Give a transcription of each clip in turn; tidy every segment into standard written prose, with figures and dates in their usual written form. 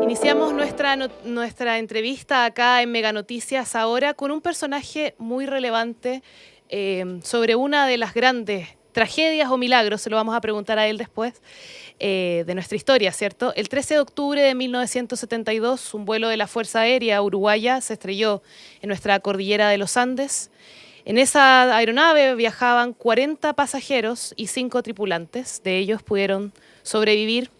Iniciamos nuestra entrevista acá en Mega Noticias ahora con un personaje muy relevante sobre una de las grandes tragedias o milagros, se lo vamos a preguntar a él después, de nuestra historia, ¿cierto? El 13 de octubre de 1972, un vuelo de la Fuerza Aérea Uruguaya se estrelló en nuestra cordillera de los Andes. En esa aeronave viajaban 40 pasajeros y 5 tripulantes. De ellos pudieron sobrevivir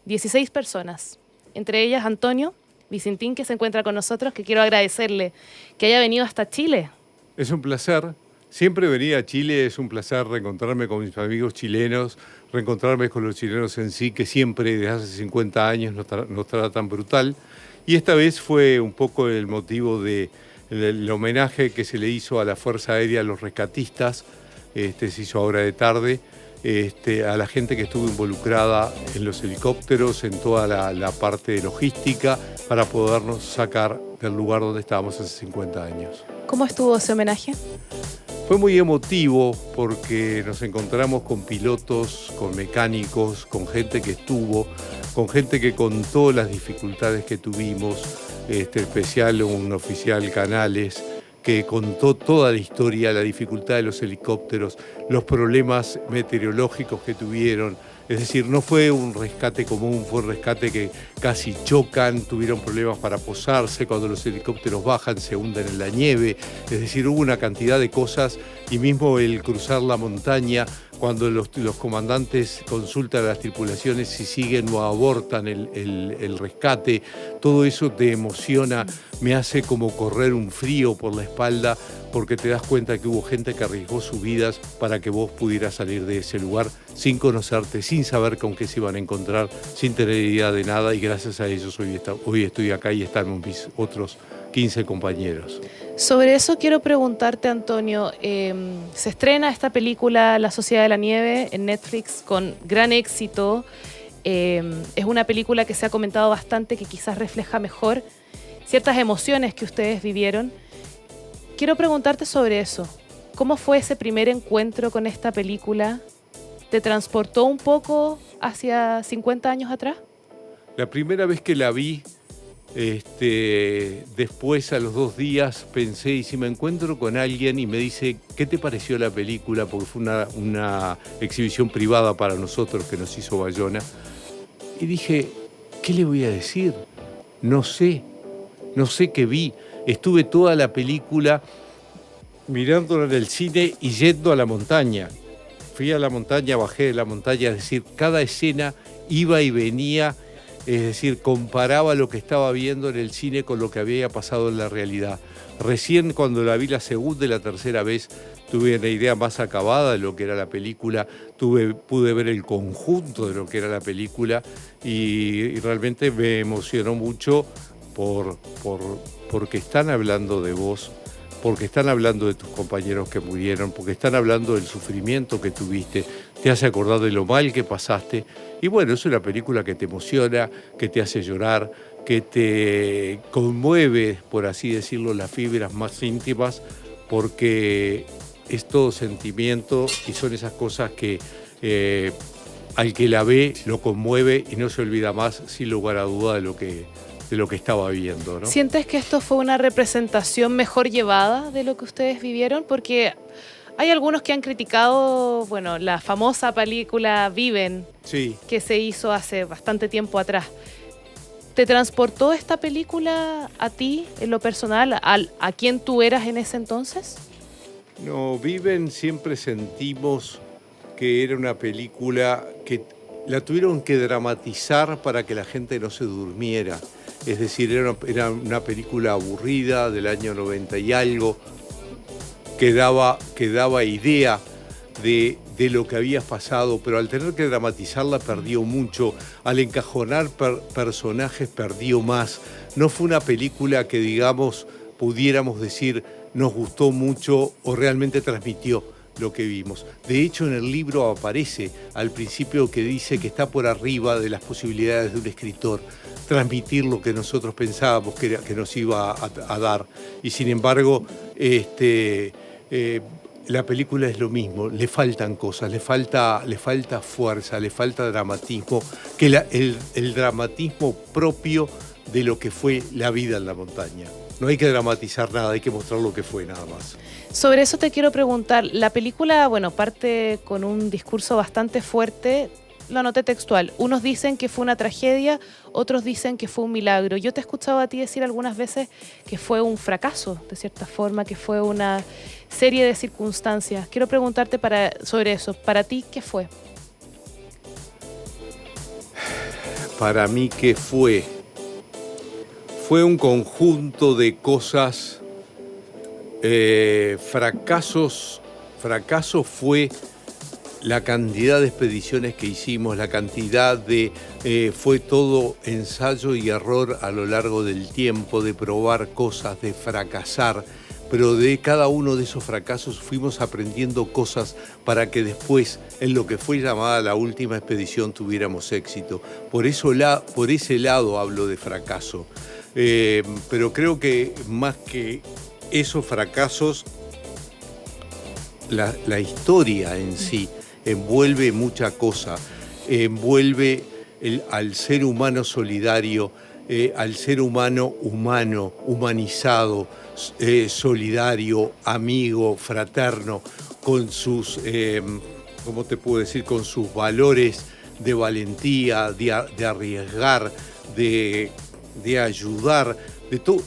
16 personas. Entre ellas Antonio Vicentín, que se encuentra con nosotros, que quiero agradecerle que haya venido hasta Chile. Es un placer. Siempre venir a Chile es un placer reencontrarme con mis amigos chilenos, reencontrarme con los chilenos en sí, que siempre desde hace 50 años nos tratan brutal. Y esta vez fue un poco el motivo del homenaje que se le hizo a la Fuerza Aérea, a los rescatistas, se hizo ahora de tarde, a la gente que estuvo involucrada en los helicópteros, en toda la parte de logística, para podernos sacar del lugar donde estábamos hace 50 años. ¿Cómo estuvo ese homenaje? Fue muy emotivo porque nos encontramos con pilotos, con mecánicos, con gente que estuvo, con gente que contó las dificultades que tuvimos, especial un oficial Canales, que contó toda la historia, la dificultad de los helicópteros, los problemas meteorológicos que tuvieron. Es decir, no fue un rescate común, fue un rescate que casi chocan, tuvieron problemas para posarse, cuando los helicópteros bajan se hunden en la nieve. Es decir, hubo una cantidad de cosas y mismo el cruzar la montaña, cuando los comandantes consultan a las tripulaciones si siguen o abortan el rescate, todo eso te emociona, me hace como correr un frío por la espalda, porque te das cuenta que hubo gente que arriesgó sus vidas para que vos pudieras salir de ese lugar sin conocerte, sin saber con qué se iban a encontrar, sin tener idea de nada, y gracias a ellos hoy estoy acá y están mis otros 15 compañeros. Sobre eso quiero preguntarte, Antonio, se estrena esta película La Sociedad de la Nieve en Netflix con gran éxito. Es una película que se ha comentado bastante, que quizás refleja mejor ciertas emociones que ustedes vivieron. Quiero preguntarte sobre eso. ¿Cómo fue ese primer encuentro con esta película? ¿Te transportó un poco hacia 50 años atrás? La primera vez que la vi, después a los 2 días pensé, y si me encuentro con alguien y me dice, ¿qué te pareció la película? Porque fue una exhibición privada para nosotros que nos hizo Bayona. Y dije, ¿qué le voy a decir? No sé qué vi. Estuve toda la película mirándola en el cine y yendo a la montaña. Fui a la montaña, bajé de la montaña, es decir, cada escena iba y venía, es decir, comparaba lo que estaba viendo en el cine con lo que había pasado en la realidad. Recién cuando la vi la segunda y la tercera vez tuve una idea más acabada de lo que era la película, pude ver el conjunto de lo que era la película y realmente me emocionó mucho porque están hablando de vos, porque están hablando de tus compañeros que murieron, porque están hablando del sufrimiento que tuviste, te hace acordar de lo mal que pasaste. Y bueno, es una película que te emociona, que te hace llorar, que te conmueve, por así decirlo, las fibras más íntimas, porque es todo sentimiento y son esas cosas que al que la ve lo conmueve y no se olvida más, sin lugar a duda, de lo que estaba viendo, ¿no? ¿Sientes que esto fue una representación mejor llevada de lo que ustedes vivieron? Porque hay algunos que han criticado, bueno, la famosa película Viven, sí, que se hizo hace bastante tiempo atrás. ¿Te transportó esta película a ti, en lo personal, a quién tú eras en ese entonces? No, Viven siempre sentimos que era una película que la tuvieron que dramatizar para que la gente no se durmiera. Es decir, era una película aburrida del año 90 y algo, que daba idea de lo que había pasado, pero al tener que dramatizarla perdió mucho, al encajonar personajes perdió más. No fue una película que, digamos, pudiéramos decir nos gustó mucho o realmente transmitió lo que vimos. De hecho, en el libro aparece al principio que dice que está por arriba de las posibilidades de un escritor transmitir lo que nosotros pensábamos que nos iba a dar. Y sin embargo, la película es lo mismo, le faltan cosas, le falta fuerza, le falta dramatismo, que el dramatismo propio de lo que fue la vida en la montaña. No hay que dramatizar nada, hay que mostrar lo que fue nada más. Sobre eso te quiero preguntar, la película, bueno, parte con un discurso bastante fuerte, lo anoté textual. Unos dicen que fue una tragedia, otros dicen que fue un milagro. Yo te he escuchado a ti decir algunas veces que fue un fracaso, de cierta forma, que fue una serie de circunstancias. Quiero preguntarte sobre eso. ¿Para ti qué fue? Para mí, ¿qué fue? Fue un conjunto de cosas, fracasos. Fracaso fue la cantidad de expediciones que hicimos, la cantidad de... fue todo ensayo y error a lo largo del tiempo, de probar cosas, de fracasar, pero de cada uno de esos fracasos fuimos aprendiendo cosas para que después, en lo que fue llamada la última expedición, tuviéramos éxito. Por ese lado hablo de fracaso. Pero creo que más que esos fracasos, la historia en sí envuelve mucha cosa, envuelve al ser humano solidario, al ser humano humanizado, solidario, amigo, fraterno, con sus, ¿cómo te puedo decir?, con sus valores de valentía, de arriesgar, de ayudar, de todo.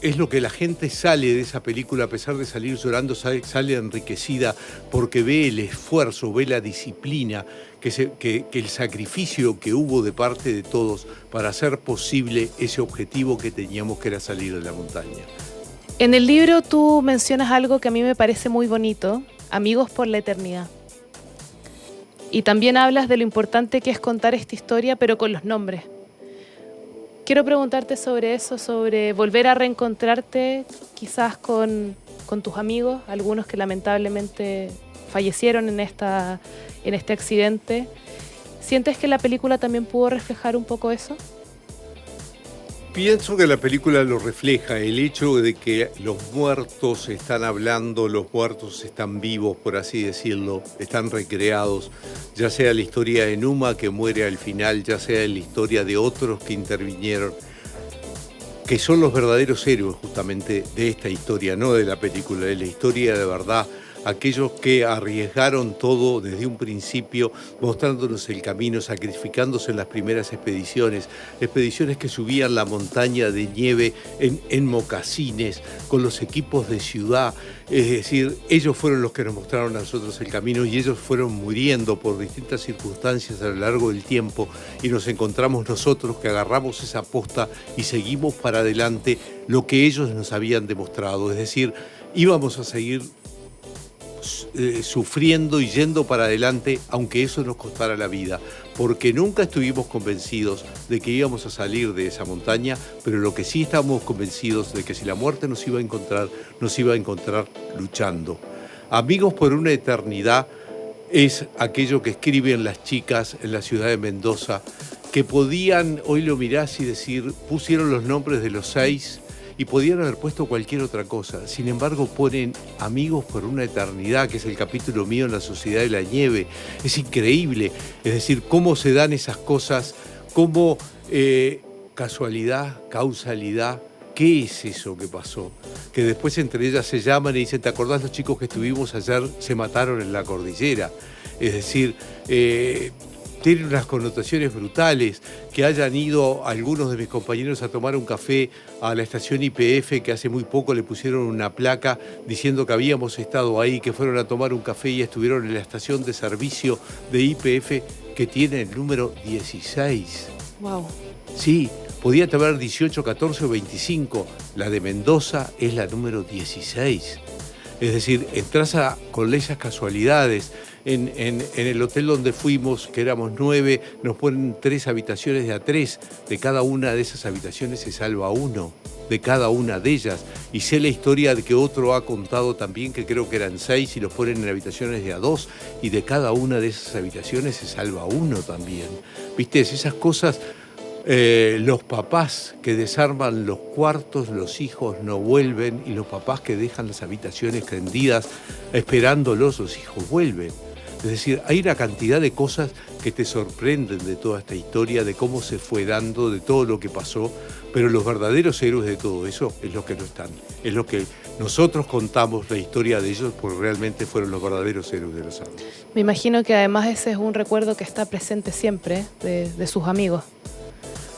Es lo que la gente sale de esa película, a pesar de salir llorando, sale enriquecida porque ve el esfuerzo, ve la disciplina, que el sacrificio que hubo de parte de todos para hacer posible ese objetivo que teníamos, que era salir de la montaña. En el libro tú mencionas algo que a mí me parece muy bonito, Amigos por la Eternidad. Y también hablas de lo importante que es contar esta historia, pero con los nombres. Quiero preguntarte sobre eso, sobre volver a reencontrarte quizás con tus amigos, algunos que lamentablemente fallecieron en este accidente. ¿Sientes que la película también pudo reflejar un poco eso? Pienso que la película lo refleja, el hecho de que los muertos están hablando, los muertos están vivos, por así decirlo, están recreados, ya sea la historia de Numa, que muere al final, ya sea la historia de otros que intervinieron, que son los verdaderos héroes justamente de esta historia, no de la película, de la historia de verdad. Aquellos que arriesgaron todo desde un principio, mostrándonos el camino, sacrificándose en las primeras expediciones que subían la montaña de nieve en mocasines, con los equipos de ciudad. Es decir, ellos fueron los que nos mostraron a nosotros el camino y ellos fueron muriendo por distintas circunstancias a lo largo del tiempo y nos encontramos nosotros que agarramos esa posta y seguimos para adelante lo que ellos nos habían demostrado. Es decir, íbamos a seguir sufriendo y yendo para adelante, aunque eso nos costara la vida, porque nunca estuvimos convencidos de que íbamos a salir de esa montaña, pero lo que sí estábamos convencidos de que si la muerte nos iba a encontrar luchando. Amigos por una eternidad es aquello que escriben las chicas en la ciudad de Mendoza, que podían, hoy lo mirás y decir, pusieron los nombres de los 6 y podían haber puesto cualquier otra cosa. Sin embargo, ponen Amigos por una eternidad, que es el capítulo mío en La Sociedad de la Nieve. Es increíble, es decir, cómo se dan esas cosas, cómo casualidad, causalidad. ¿Qué es eso que pasó? Que después entre ellas se llaman y dicen, ¿te acordás los chicos que estuvimos ayer se mataron en la cordillera? Es decir, tiene unas connotaciones brutales, que hayan ido algunos de mis compañeros a tomar un café a la estación YPF, que hace muy poco le pusieron una placa diciendo que habíamos estado ahí, que fueron a tomar un café y estuvieron en la estación de servicio de YPF, que tiene el número 16. Wow. Sí, podía haber 18, 14 o 25. La de Mendoza es la número 16. Es decir, entras con esas casualidades. En el hotel donde fuimos, que éramos 9, nos ponen 3 habitaciones de a 3. De cada una de esas habitaciones se salva uno, de cada una de ellas. Y sé la historia de que otro ha contado también, que creo que eran 6, y los ponen en habitaciones de a 2. Y de cada una de esas habitaciones se salva uno también. ¿Viste? Esas cosas Los papás que desarman los cuartos, los hijos no vuelven, y los papás que dejan las habitaciones prendidas esperándolos, los hijos vuelven. Es decir, hay una cantidad de cosas que te sorprenden de toda esta historia, de cómo se fue dando, de todo lo que pasó, pero los verdaderos héroes de todo eso es los que no están. Es lo que nosotros contamos la historia de ellos, porque realmente fueron los verdaderos héroes de los Andes. Me imagino que además ese es un recuerdo que está presente siempre de sus amigos.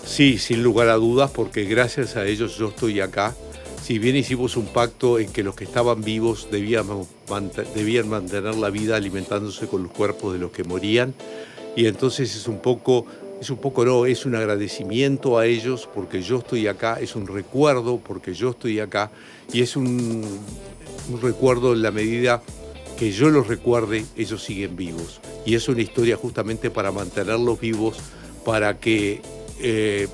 Sí, sin lugar a dudas, porque gracias a ellos yo estoy acá. Si bien hicimos un pacto en que los que estaban vivos debían mantener la vida alimentándose con los cuerpos de los que morían, y entonces es un agradecimiento a ellos porque yo estoy acá, es un recuerdo porque yo estoy acá, y es un recuerdo en la medida que yo los recuerde, ellos siguen vivos. Y es una historia justamente para mantenerlos vivos, para que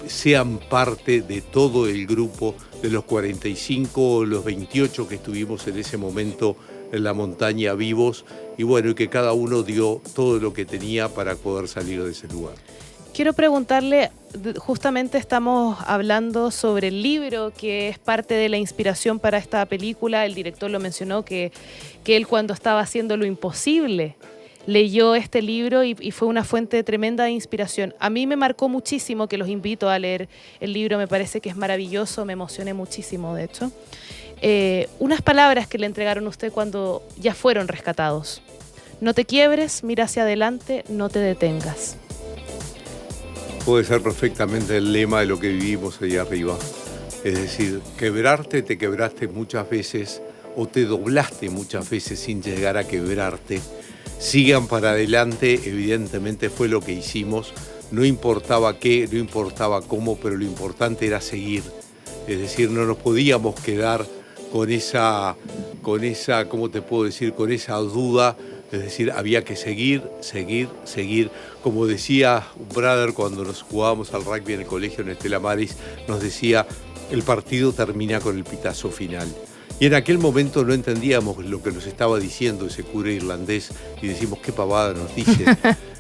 sean parte de todo el grupo de los 45 o los 28 que estuvimos en ese momento en la montaña vivos, y bueno, y que cada uno dio todo lo que tenía para poder salir de ese lugar. Quiero preguntarle, justamente estamos hablando sobre el libro que es parte de la inspiración para esta película. El director lo mencionó que él, cuando estaba haciendo Lo Imposible, leyó este libro y fue una fuente tremenda de inspiración. A mí me marcó muchísimo, que los invito a leer el libro, me parece que es maravilloso, me emocioné muchísimo, de hecho. Unas palabras que le entregaron a usted cuando ya fueron rescatados. No te quiebres, mira hacia adelante, no te detengas. Puede ser perfectamente el lema de lo que vivimos allá arriba. Es decir, te quebraste muchas veces, o te doblaste muchas veces sin llegar a quebrarte. Sigan para adelante, evidentemente fue lo que hicimos, no importaba qué, no importaba cómo, pero lo importante era seguir. Es decir, no nos podíamos quedar con esa, ¿cómo te puedo decir?, con esa duda. Es decir, había que seguir. Como decía un brother cuando nos jugábamos al rugby en el colegio en Estela Maris, nos decía, el partido termina con el pitazo final. Y en aquel momento no entendíamos lo que nos estaba diciendo ese cura irlandés y decimos, qué pavada nos dice.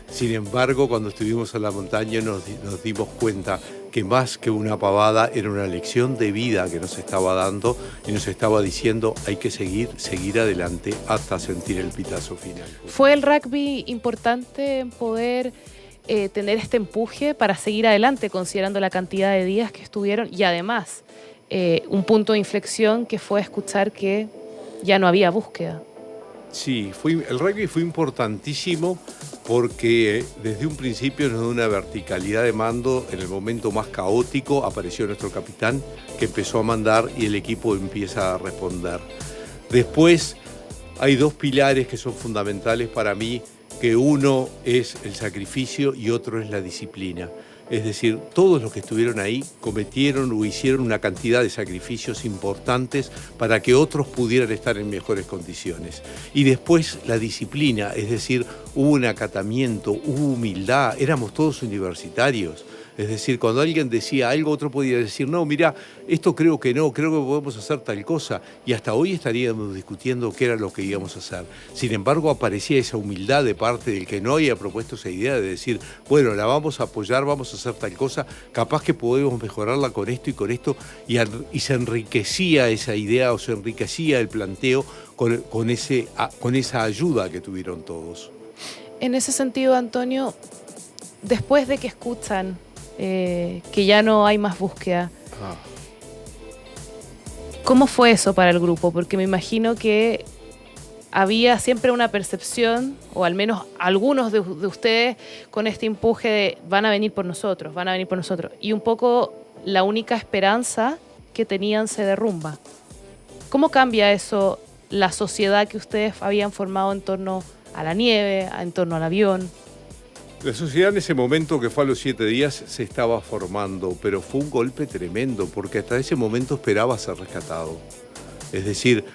Sin embargo, cuando estuvimos en la montaña nos dimos cuenta que más que una pavada era una lección de vida que nos estaba dando, y nos estaba diciendo, hay que seguir adelante hasta sentir el pitazo final. ¿Fue el rugby importante en poder tener este empuje para seguir adelante, considerando la cantidad de días que estuvieron, y además un punto de inflexión que fue escuchar que ya no había búsqueda? Sí, el rugby fue importantísimo porque desde un principio nos dio una verticalidad de mando. En el momento más caótico apareció nuestro capitán, que empezó a mandar, y el equipo empieza a responder. Después hay dos pilares que son fundamentales para mí, que uno es el sacrificio y otro es la disciplina. Es decir, todos los que estuvieron ahí cometieron o hicieron una cantidad de sacrificios importantes para que otros pudieran estar en mejores condiciones. Y después la disciplina, es decir, hubo un acatamiento, hubo humildad, éramos todos universitarios. Es decir, cuando alguien decía algo, otro podía decir, no, mira, esto creo que no, creo que podemos hacer tal cosa. Y hasta hoy estaríamos discutiendo qué era lo que íbamos a hacer. Sin embargo, aparecía esa humildad de parte del que no había propuesto esa idea de decir, bueno, la vamos a apoyar, vamos a hacer tal cosa, capaz que podemos mejorarla con esto y con esto. Y se enriquecía esa idea, o se enriquecía el planteo con esa ayuda que tuvieron todos. En ese sentido, Antonio, después de que escuchan que ya no hay más búsqueda, ¿cómo fue eso para el grupo? Porque me imagino que había siempre una percepción, o al menos algunos de ustedes, con este empuje de van a venir por nosotros, y un poco la única esperanza que tenían se derrumba. ¿Cómo cambia eso la sociedad que ustedes habían formado en torno a la nieve, en torno al avión? La sociedad en ese momento, que fue a los 7 días, se estaba formando, pero fue un golpe tremendo, porque hasta ese momento esperaba ser rescatado. Es decir,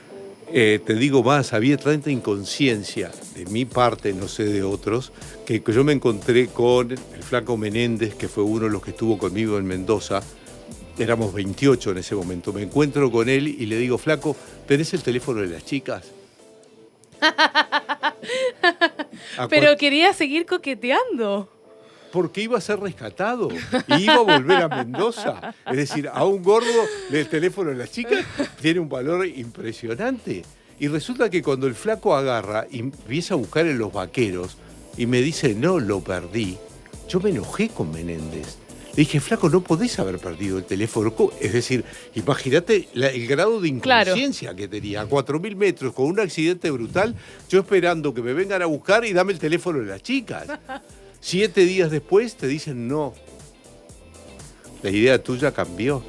te digo más, había tanta inconsciencia de mi parte, no sé de otros, que yo me encontré con el flaco Menéndez, que fue uno de los que estuvo conmigo en Mendoza. Éramos 28 en ese momento. Me encuentro con él y le digo, flaco, ¿tenés el teléfono de las chicas? Pero quería seguir coqueteando. porque iba a ser rescatado y iba a volver a Mendoza. Es decir, a un gordo el teléfono de las chicas tiene un valor impresionante. Y resulta que cuando el flaco agarra y empieza a buscar en los vaqueros y me dice, no, lo perdí, yo me enojé con Menéndez. Le dije, flaco, no podés haber perdido el teléfono. Es decir, imagínate el grado de inconsciencia que tenía. A 4.000 metros, con un accidente brutal, yo esperando que me vengan a buscar y dame el teléfono de las chicas. 7 días después te dicen, no, la idea tuya cambió.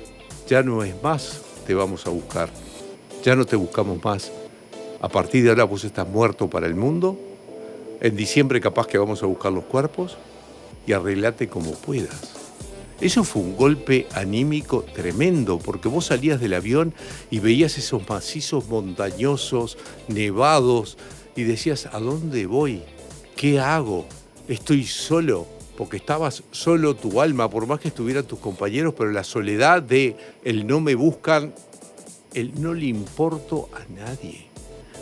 Ya no es más, te vamos a buscar. Ya no te buscamos más. A partir de ahora vos estás muerto para el mundo. En diciembre capaz que vamos a buscar los cuerpos y arreglate como puedas. Eso fue un golpe anímico tremendo, porque vos salías del avión y veías esos macizos montañosos, nevados, y decías, ¿a dónde voy? ¿Qué hago? Estoy solo, porque estabas solo tu alma, por más que estuvieran tus compañeros, pero la soledad de el no me buscan, el no le importo a nadie.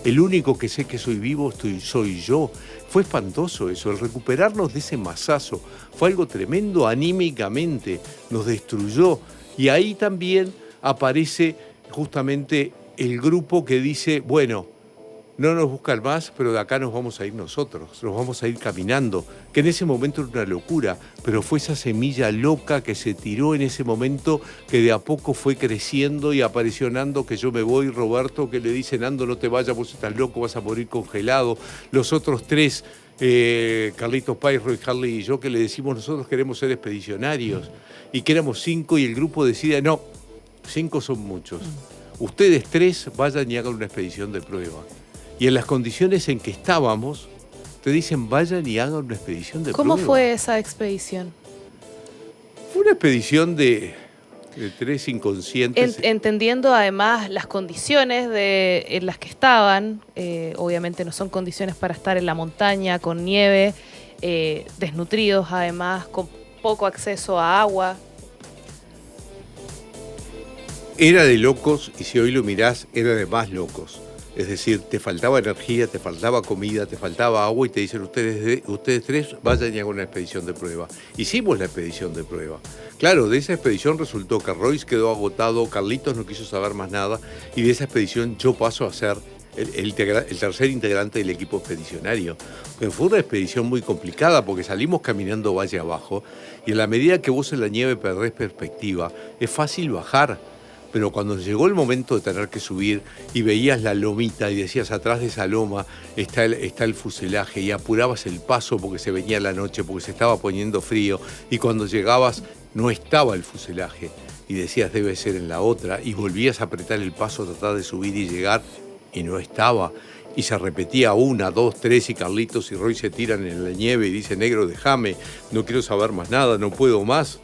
El único que sé que soy vivo soy yo. Fue espantoso eso, el recuperarnos de ese mazazo. Fue algo tremendo anímicamente, nos destruyó. Y ahí también aparece justamente el grupo que dice, bueno, no nos buscan más, pero de acá nos vamos a ir nosotros, nos vamos a ir caminando, que en ese momento era una locura, pero fue esa semilla loca que se tiró en ese momento, que de a poco fue creciendo y apareció Nando, que yo me voy, Roberto, que le dice, Nando, no te vayas, vos estás loco, vas a morir congelado, los otros tres, Carlitos Pairro y Harley y yo, que le decimos, nosotros queremos ser expedicionarios, y que éramos 5 y el grupo decide, no, 5 son muchos, ustedes 3 vayan y hagan una expedición de prueba. Y en las condiciones en que estábamos, te dicen vayan y hagan una expedición de prueba. ¿Cómo fue esa expedición? Fue una expedición de 3 inconscientes. Entendiendo además las condiciones en las que estaban, obviamente no son condiciones para estar en la montaña, con nieve, desnutridos además, con poco acceso a agua. Era de locos, y si hoy lo mirás, era de más locos. Es decir, te faltaba energía, te faltaba comida, te faltaba agua y te dicen ustedes 3 vayan y hagan una expedición de prueba. Hicimos la expedición de prueba. Claro, de esa expedición resultó que Royce quedó agotado, Carlitos no quiso saber más nada y de esa expedición yo paso a ser el tercer integrante del equipo expedicionario. Pero fue una expedición muy complicada porque salimos caminando valle abajo y a la medida que vos en la nieve perdés perspectiva, es fácil bajar. Pero cuando llegó el momento de tener que subir y veías la lomita y decías atrás de esa loma está el fuselaje y apurabas el paso porque se venía la noche, porque se estaba poniendo frío y cuando llegabas no estaba el fuselaje y decías debe ser en la otra y volvías a apretar el paso, tratar de subir y llegar y no estaba. Y se repetía 1, 2, 3 y Carlitos y Roy se tiran en la nieve y dicen negro déjame, no quiero saber más nada, no puedo más.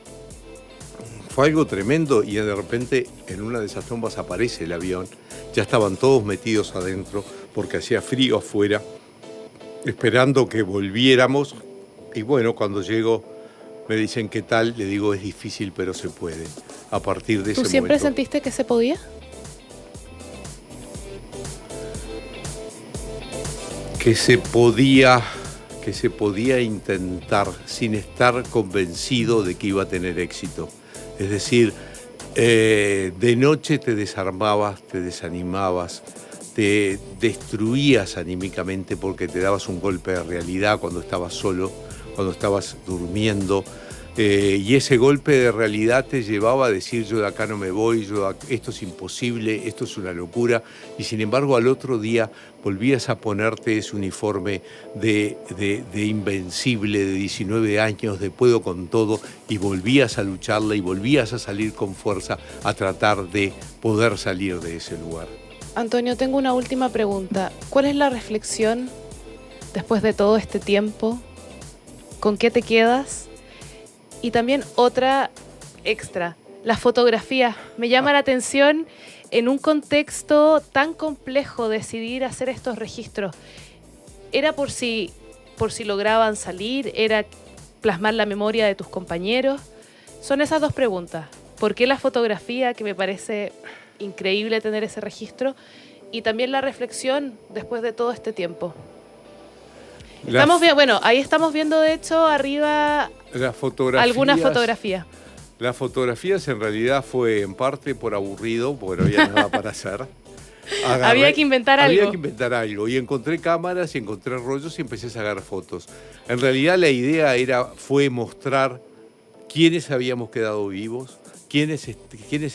Fue algo tremendo y de repente en una de esas tumbas aparece el avión. Ya estaban todos metidos adentro porque hacía frío afuera, esperando que volviéramos. Y bueno, cuando llego me dicen ¿qué tal? Le digo es difícil pero se puede. A partir de ese momento. ¿Tú siempre sentiste que se podía? Que se podía intentar sin estar convencido de que iba a tener éxito. Es decir, de noche te desarmabas, te desanimabas, te destruías anímicamente porque te dabas un golpe de realidad cuando estabas solo, cuando estabas durmiendo. Y ese golpe de realidad te llevaba a decir yo de acá no me voy, esto es imposible, esto es una locura. Y sin embargo al otro día volvías a ponerte ese uniforme de invencible, de 19 años, de puedo con todo, y volvías a lucharla y volvías a salir con fuerza a tratar de poder salir de ese lugar. Antonio, tengo una última pregunta. ¿Cuál es la reflexión después de todo este tiempo? ¿Con qué te quedas? Y también otra extra, la fotografía. Me llama la atención en un contexto tan complejo decidir hacer estos registros. ¿Era por si lograban salir? ¿Era plasmar la memoria de tus compañeros? Son esas dos preguntas. ¿Por qué la fotografía, que me parece increíble tener ese registro? Y también la reflexión después de todo este tiempo. Estamos bien, bueno, ahí estamos viendo de hecho arriba algunas fotografías. Las fotografías en realidad fue en parte por aburrido, porque no había nada para hacer. Había que inventar algo. Había que inventar algo. Y encontré cámaras y encontré rollos y empecé a sacar fotos. En realidad la idea fue mostrar quiénes habíamos quedado vivos, quiénes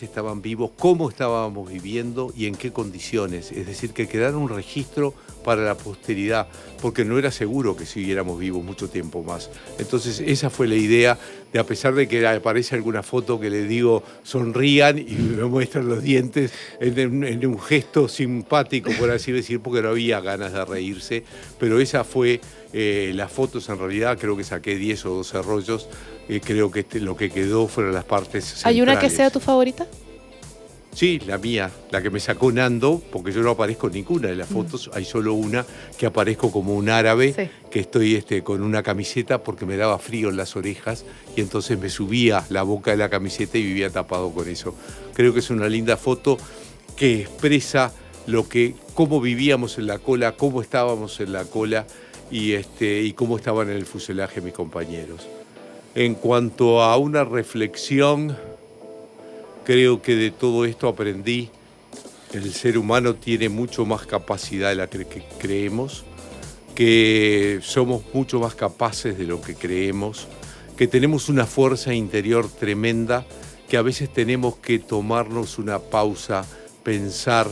estaban vivos, cómo estábamos viviendo y en qué condiciones. Es decir, que quedara un registro para la posteridad, porque no era seguro que siguiéramos vivos mucho tiempo más. Entonces esa fue la idea, de a pesar de que aparece alguna foto que les digo sonrían y me muestran los dientes en un gesto simpático, por así decir, porque no había ganas de reírse, pero esa fue las fotos. En realidad creo que saqué 10 o 12 rollos. Creo que lo que quedó fueron las partes centrales. ¿Hay una que sea tu favorita? Sí, la mía, la que me sacó Nando, porque yo no aparezco en ninguna de las fotos, hay solo una que aparezco como un árabe, sí, que estoy con una camiseta porque me daba frío en las orejas y entonces me subía la boca de la camiseta y vivía tapado con eso. Creo que es una linda foto que expresa cómo vivíamos en la cola, cómo estábamos en la cola y cómo estaban en el fuselaje mis compañeros. En cuanto a una reflexión, creo que de todo esto aprendí, el ser humano tiene mucho más capacidad de la que creemos, que somos mucho más capaces de lo que creemos, que tenemos una fuerza interior tremenda, que a veces tenemos que tomarnos una pausa, pensar,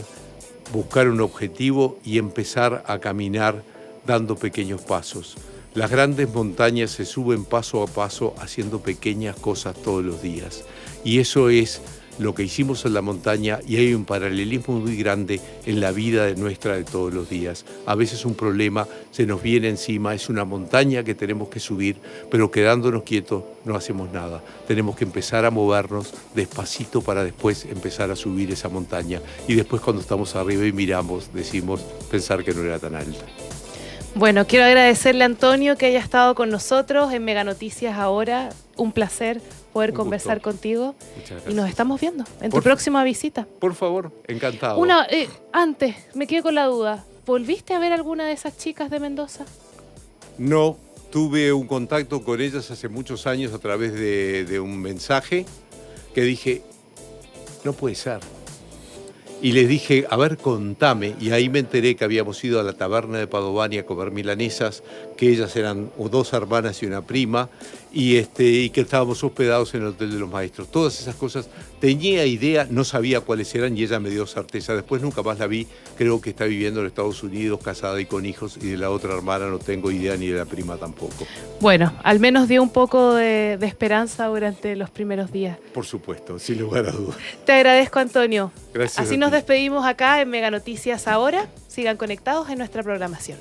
buscar un objetivo y empezar a caminar dando pequeños pasos. Las grandes montañas se suben paso a paso haciendo pequeñas cosas todos los días. Y eso es lo que hicimos en la montaña, y hay un paralelismo muy grande en la vida nuestra de todos los días. A veces un problema se nos viene encima, es una montaña que tenemos que subir, pero quedándonos quietos no hacemos nada. Tenemos que empezar a movernos despacito para después empezar a subir esa montaña. Y después cuando estamos arriba y miramos, pensar que no era tan alta. Bueno, quiero agradecerle a Antonio que haya estado con nosotros en Mega Noticias ahora. Un placer poder conversar contigo. Muchas gracias. Y nos estamos viendo en tu próxima visita. Por favor, encantado. Antes, me quedé con la duda. ¿Volviste a ver alguna de esas chicas de Mendoza? No, tuve un contacto con ellas hace muchos años a través de un mensaje que dije, no puede ser. Y les dije, a ver, contame. Y ahí me enteré que habíamos ido a la taberna de Padovani a comer milanesas, que ellas eran 2 hermanas y una prima, y que estábamos hospedados en el Hotel de los Maestros. Todas esas cosas tenía idea, no sabía cuáles eran y ella me dio certeza. Después nunca más la vi, creo que está viviendo en Estados Unidos, casada y con hijos, y de la otra hermana no tengo idea, ni de la prima tampoco. Bueno, al menos dio un poco de esperanza durante los primeros días. Por supuesto, sin lugar a dudas. Te agradezco, Antonio. Gracias. Así nos despedimos acá en Mega Noticias ahora. Sigan conectados en nuestra programación.